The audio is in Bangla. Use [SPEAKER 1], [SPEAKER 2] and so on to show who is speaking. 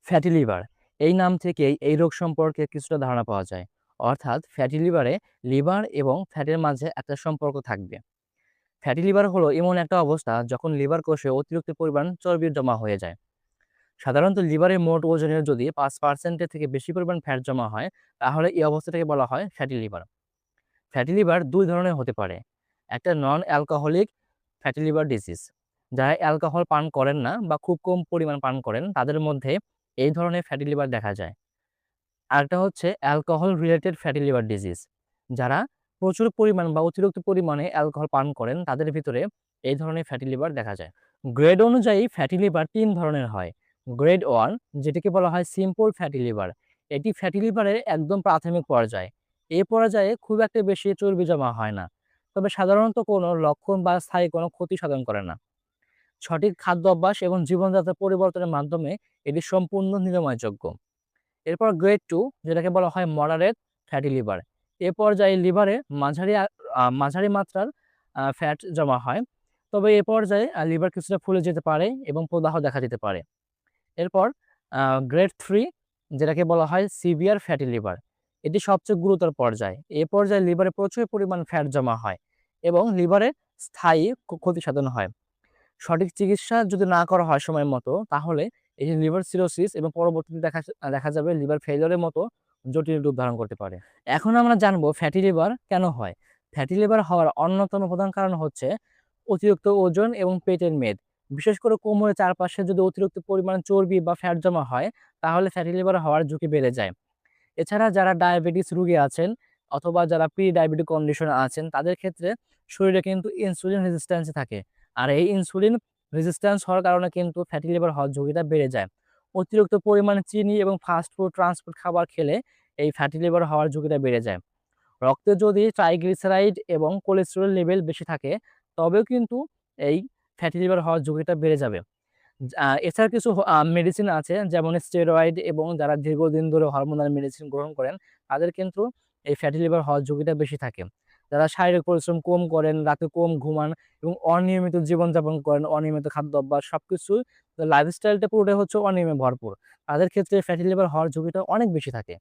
[SPEAKER 1] ফ্যাটি লিভার এই নাম থেকেই এই রোগ সম্পর্কে কিছুটা ধারণা পাওয়া যায়। অর্থাৎ ফ্যাটি লিভারে লিভার এবং ফ্যাটের মাঝে একটা সম্পর্ক থাকবে। ফ্যাটি লিভার হলো এমন একটা অবস্থা যখন লিভার কোষে অতিরিক্ত পরিমাণ চর্বি জমা হয়ে যায়। সাধারণত লিভারের মোট ওজনের যদি 5% থেকে বেশি পরিমাণ ফ্যাট জমা হয়, তাহলে এই অবস্থাটাকে বলা হয় ফ্যাটি লিভার। ফ্যাটি লিভার দুই ধরনের হতে পারে। একটা non alcoholic fatty liver disease, যারা অ্যালকোহল পান করেন না বা খুব কম পরিমাণ পান করেন তাদের মধ্যে এই ধরনের ফ্যাটি লিভার দেখা যায়। আরেকটা হচ্ছে alcohol related fatty liver disease, যারা প্রচুর পরিমাণ বা অতিরিক্ত পরিমাণে অ্যালকোহল পান করেন তাদের ভিতরে এই ধরনের ফ্যাটি লিভার দেখা যায়। গ্রেড অনুযায়ী ফ্যাটি লিভার তিন ধরনের হয়। গ্রেড ওয়ান, যেটিকে বলা হয় সিম্পল ফ্যাটি লিভার, এটি ফ্যাটি লিভারের একদম প্রাথমিক পর্যায়। এই পর্যায়ে খুব একটা বেশি চর্বি জমা হয় না, তবে সাধারণত কোনো লক্ষণ বা স্থায়ী কোনো ক্ষতি সাধন করে না। সঠিক খাদ্য অভ্যাস এবং জীবনযাত্রা পরিবর্তনের মাধ্যমে এটি সম্পূর্ণ নিরাময়যোগ্য। এরপর গ্রেড 2, যেটাকে বলা হয় মডারেট ফ্যাটি লিভার। এ পর্যায়ে লিভারে মাঝারি মাত্রার ফ্যাট জমা হয়। তবে এ পর্যায়ে লিভার কিছুটা ফুলে যেতে পারে এবং প্রদাহ দেখা দিতে পারে। এরপর গ্রেড 3, যেটাকে বলা হয় সিভিয়ার ফ্যাটি লিভার। এটি সবচেয়ে গুরুতর পর্যায়। এ পর্যায়ে লিভারে প্রচুর পরিমাণ ফ্যাট জমা হয় এবং লিভারে স্থায়ী ক্ষতি সাধন হয়। সঠিক চিকিৎসা যদি না করা হয় সময় মতো, তাহলে এই যে লিভার সিরোসিস এবং পরবর্তীতে দেখা যাবে লিভার ফেইলিউরের মতো জটিল রূপ ধারণ করতে পারে। এখন আমরা জানবো ফ্যাটি লিভার কেন হয়। ফ্যাটি লিভার হওয়ার অন্যতম প্রধান কারণ হচ্ছে অতিরিক্ত ওজন এবং পেটের মেদ। বিশেষ করে কোমরের চারপাশে যদি অতিরিক্ত পরিমাণ চর্বি বা ফ্যাট জমা হয়, তাহলে ফ্যাটি লিভার হওয়ার ঝুঁকি বেড়ে যায়। এছাড়া যারা ডায়াবেটিস রোগী আছেন অথবা যারা প্রি ডায়াবেটিক কন্ডিশনে আছেন, তাদের ক্ষেত্রে শরীরে কিন্তু ইনসুলিন রেজিস্ট্যান্স থাকে। আর এই ইনসুলিন রেজিস্ট্যান্স হওয়ার কারণে কিন্তু ফ্যাটি লিভার হওয়ার ঝুঁকিটা বেড়ে যায়। অতিরিক্ত পরিমাণে চিনি এবং ফাস্ট ফুড, ট্রান্সপোর্ট খাবার খেলে এই ফ্যাটি লিভার হওয়ার ঝুঁকিটা বেড়ে যায়। রক্তে যদি ট্রাইগ্লিসারাইড এবং কোলেস্টেরল লেভেল বেশি থাকে, তবেও কিন্তু এই ফ্যাটি লিভার হওয়ার ঝুঁকিটা বেড়ে যাবে। এছাড়া কিছু মেডিসিন আছে, যেমন স্টেরয়েড, এবং যারা দীর্ঘদিন ধরে হরমোনাল মেডিসিন গ্রহণ করেন তাদের কিন্তু এই ফ্যাটি লিভার হওয়ার ঝুঁকিটা বেশি থাকে। যারা শারীরিক পরিশ্রম কম করেন, রাতে কম ঘুমান এবং অনিয়মিত জীবনযাপন করেন, অনিয়মিত খাদ্য অভ্যাস সবকিছু, লাইফস্টাইলটা পুরোটাই হচ্ছে অনিয়মে ভরপুর, তাদের ক্ষেত্রে ফ্যাটি লিভার হওয়ার ঝুঁকিটা অনেক বেশি থাকে।